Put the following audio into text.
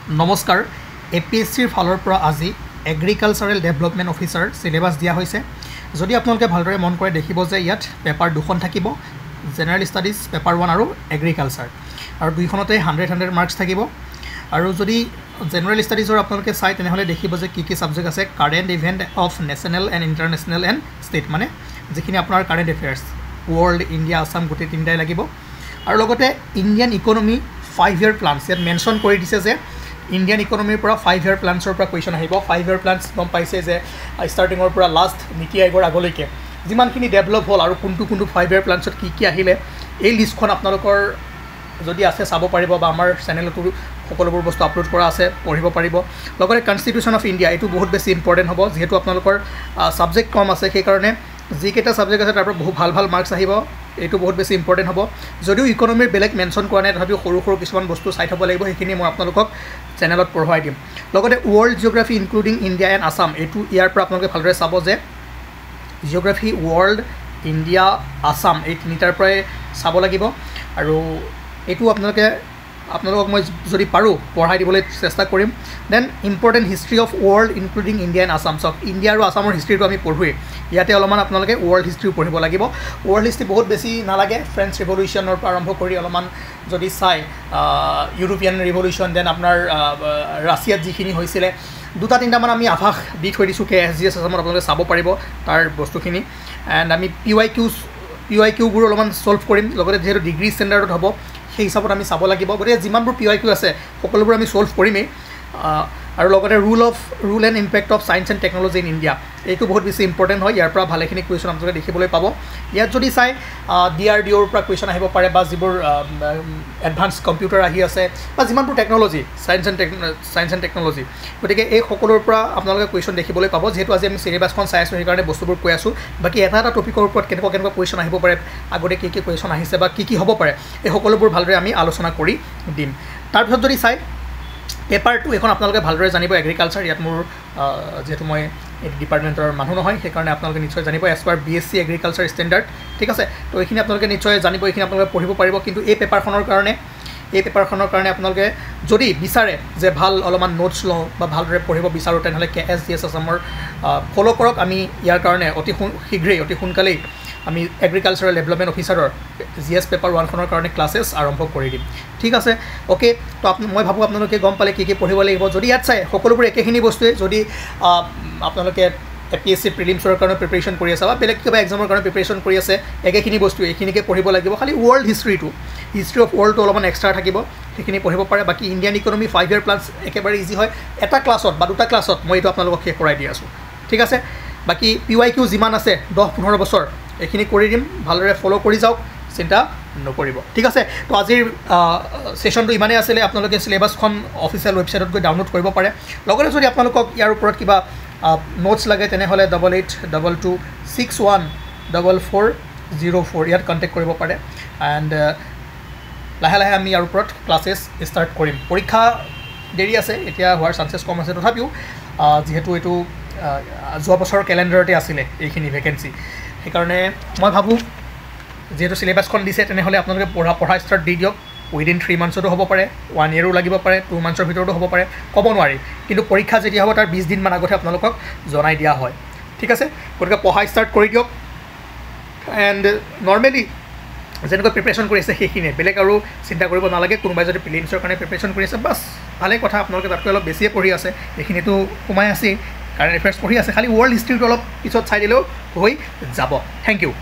নমস্কাৰ এপিএসসিৰ ফালৰ পৰা আজি এগ্ৰিকালচাৰেল ডেভেলপমেণ্ট অফিচাৰ সিলেবাস দিয়া হৈছে যদি আপোনালোকে ভালদৰে মন কৰে দেখিব যে ইয়াত পেপাৰ দুখন থাকিব জেনাৰেল ষ্টাডিজ পেপাৰ 1 আৰু এগ্ৰিকালচাৰ আৰু দুইখনতে 100 মাৰ্কস থাকিব আৰু যদি জেনাৰেল ষ্টাডিজৰ আপোনালোকে চাই তেনেহলে দেখিব যে কি সাবজেক্ট আছে current event of national and international and state মানে যিখিনি আপোনাৰ কাৰেন্ট এফেয়াৰ্স ওয়াৰ্ল্ড ইণ্ডিয়া আসাম গোটেই তিনিটাই লাগিব আৰু লগতে ইণ্ডিয়ান ইকনমি 5 ইয়াৰ প্লানছ ইয়াত মেনশ্যন কৰি দিছে যে ইণ্ডিয়ান ইকনমিৰ পৰা 5 ইয়াৰ প্লানছৰ পৰা কুৱেশ্যন আহিব 5 ইয়াৰ প্লানছ গম পাইছে যে ষ্টাৰ্টিঙৰ পৰা লাষ্ট নীতি আয়োগৰ আগলৈকে যিমানখিনি ডেভেলপ হ'ল আৰু কোনটো 5 ইয়াৰ প্লানছত কি আহিলে এই লিষ্টখন আপোনালোকৰ যদি আছে চাব পাৰিব বা আমাৰ চেনেলতো সকলোবোৰ বস্তু আপলোড কৰা আছে পঢ়িব পাৰিব লগতে কনষ্টিটিউশ্যন অফ ইণ্ডিয়া এইটো বহুত বেছি ইম্পৰ্টেণ্ট হ'ব যেহেতু আপোনালোকৰ সাবজেক্ট কম আছে সেই কাৰণে যিকেইটা সাবজেক্ট আছে তাৰ পৰা বহুত ভাল মাৰ্কস আহিব এইটো বহুত বেছি ইম্পৰ্টেণ্ট হ'ব যদিও ইকনমিৰ বেলেগ মেনশ্যন কৰা নাই তথাপিও সৰু কিছুমান বস্তু চাই থ'ব লাগিব সেইখিনি মই আপোনালোকক চেনেলত পঢ়ুৱাই দিম লগতে world geography including India and Assam এইটো ইয়াৰ পৰা আপোনালোকে ভালদৰে চাব যে জিঅ'গ্ৰাফি ৱৰ্ল্ড ইণ্ডিয়া আসাম এই তিনিটাৰ পৰাই চাব লাগিব আৰু এইটো আপোনালোকক মই যদি পাৰোঁ পঢ়াই দিবলৈ চেষ্টা কৰিম then important history of world including India and Assam চক ইণ্ডিয়া আৰু আসামৰ হিষ্ট্ৰীটো আমি পঢ়োৱেই ইয়াতে অলপমান আপোনালোকে ৱৰ্ল্ড হিষ্ট্ৰীও পঢ়িব লাগিব ৱৰ্ল্ড হিষ্ট্ৰী বহুত বেছি নালাগে ফ্ৰেঞ্চ ৰিভলিউশ্যনৰ পৰা আৰম্ভ কৰি অলপমান যদি চাই ইউৰোপিয়ান ৰিভলিউশ্যন দেন আপোনাৰ ৰাছিয়াত যিখিনি হৈছিলে দুটা তিনিটামান আমি আভাস দি থৈ দিছোঁ KSGS আসামত আপোনালোকে চাব পাৰিব তাৰ বস্তুখিনি এণ্ড আমি PYQবোৰ অলপমান ছল্ভ কৰিম লগতে যিহেতু ডিগ্ৰী ষ্টেণ্ডাৰ্ডত হ'ব সেই হিচাপত আমি চাব লাগিব গতিকে যিমানবোৰ PYQ আছে সকলোবোৰ আমি ছল্ভ কৰিমেই আৰু লগতে rule and impact of science and technology in India এইটো বহুত বেছি ইম্পৰ্টেণ্ট হয় ইয়াৰ পৰা ভালেখিনি কুৱেশ্যন আপোনালোকে দেখিবলৈ পাব ইয়াত যদি চাই DRDOৰ পৰা কুৱেশ্যন আহিব পাৰে বা যিবোৰ এডভান্স কম্পিউটাৰ আহি আছে বা যিমানবোৰ টেকনলজি ছায়েন্স এণ্ড টেকনলজি গতিকে এই সকলোৰ পৰা আপোনালোকে কুৱেশ্যন দেখিবলৈ পাব যিহেতু আজি আমি চিলেবাছখন চাই আছোঁ সেইকাৰণে বস্তুবোৰ কৈ আছোঁ বাকী এটা টপিকৰ ওপৰত কেনেকুৱা কুৱেশ্যন আহিব পাৰে আগতে কি কুৱেশ্যন আহিছে বা কি হ'ব পাৰে এই সকলোবোৰ ভালদৰে আমি আলোচনা কৰি দিম তাৰপিছত যদি চাই পেপাৰ 2 এখন আপোনালোকে ভালদৰে জানিব এগ্ৰিকালচাৰ ইয়াত মোৰ যেহেতু মই এই ডিপাৰ্টমেণ্টৰ মানুহ নহয় সেইকাৰণে আপোনালোকে নিশ্চয় জানিব as per BSc agriculture standard ঠিক আছে তো এইখিনি আপোনালোকে নিশ্চয় জানিব এইখিনি আপোনালোকে পঢ়িব পাৰিব কিন্তু এই পেপাৰখনৰ কাৰণে আপোনালোকে যদি বিচাৰে যে ভাল অলপমান নোটছ লওঁ বা ভালদৰে পঢ়িব বিচাৰোঁ তেনেহ'লে KSGS আসামৰ ফ'ল' কৰক আমি ইয়াৰ কাৰণে অতি সোনকালেই আমি এগ্ৰিকালচাৰেল ডেভেলপমেণ্ট অফিচাৰৰ GS পেপাৰ 1 খনৰ কাৰণে ক্লাছেছ আৰম্ভ কৰি দিম ঠিক আছে ওকে তো মই ভাবোঁ আপোনালোকে গম পালে কি পঢ়িব লাগিব যদি ইয়াত চাই সকলোবোৰ একেখিনি বস্তুৱে যদি আপোনালোকে APSC প্ৰিলিমছৰ কাৰণে প্ৰিপেৰেশ্যন কৰি আছে বা বেলেগ কিবা এক্সামৰ কাৰণে প্ৰিপেৰেশ্যন কৰি আছে একেখিনি বস্তু এইখিনিকে পঢ়িব লাগিব খালি ৱৰ্ল্ড হিষ্ট্ৰী অফ ৱৰ্ল্ডটো অলপমান এক্সট্ৰা থাকিব সেইখিনি পঢ়িব পাৰে বাকী ইণ্ডিয়ান ইকনমি 5 ইয়াৰ প্লানছ একেবাৰে ইজি হয় এটা ক্লাছত বা দুটা ক্লাছত মই এইটো আপোনালোকক শেষ কৰাই দি আছোঁ ঠিক আছে বাকী PYQ যিমান আছে 10-15 বছৰ এইখিনি কৰি দিম ভালদৰে ফ'ল' কৰি যাওক চিন্তা নকৰিব ঠিক আছে তো আজিৰ সেশনটো ইমানেই আছিলে আপোনালোকে চিলেবাছখন অফিচিয়েল ৱেবছাইটত গৈ ডাউনলোড কৰিব পাৰে লগতে যদি আপোনালোকক ইয়াৰ ওপৰত কিবা নোটছ লাগে তেনেহ'লে 8822614404 ইয়াত কণ্টেক্ট কৰিব পাৰে এণ্ড লাহে আমি ইয়াৰ ওপৰত ক্লাছেছ ষ্টাৰ্ট কৰিম পৰীক্ষা দেৰি আছে এতিয়া হোৱাৰ চান্সেছ কম আছে তথাপিও যিহেতু এইটো যোৱা বছৰৰ কেলেণ্ডাৰতে আছিলে এইখিনি ভেকেঞ্চি সেইকাৰণে মই ভাবোঁ যেহেতু চিলেবাছখন দিছে তেনেহ'লে আপোনালোকে পঢ়া ষ্টাৰ্ট দি দিয়ক উইদিন 3 মান্থছতো হ'ব পাৰে 1 ইয়েৰো লাগিব পাৰে 2 মান্থছৰ ভিতৰতো হ'ব পাৰে ক'ব নোৱাৰি কিন্তু পৰীক্ষা যেতিয়া হ'ব তাৰ 20 দিনমান আগতে আপোনালোকক জনাই দিয়া হয় ঠিক আছে গতিকে পঢ়া ষ্টাৰ্ট কৰি দিয়ক এণ্ড নৰ্মেলি যেনেকৈ প্ৰিপেৰেশ্যন কৰি আছে সেইখিনিয়ে বেলেগ আৰু চিন্তা কৰিব নালাগে কোনোবাই যদি প্ৰিলিমছৰ কাৰণে প্ৰিপেৰেশ্যন কৰি আছে বাছ ভালেই কথা আপোনালোকে তাতকৈ অলপ বেছিয়ে পঢ়ি আছে এইখিনিতো সোমাই আছে কাৰেণ্ট এফেয়াৰ্ছ পঢ়ি আছে খালি ৱৰ্ল্ড হিষ্ট্ৰীটো অলপ পিছত চাই দিলেও হৈ যাব থেংক ইউ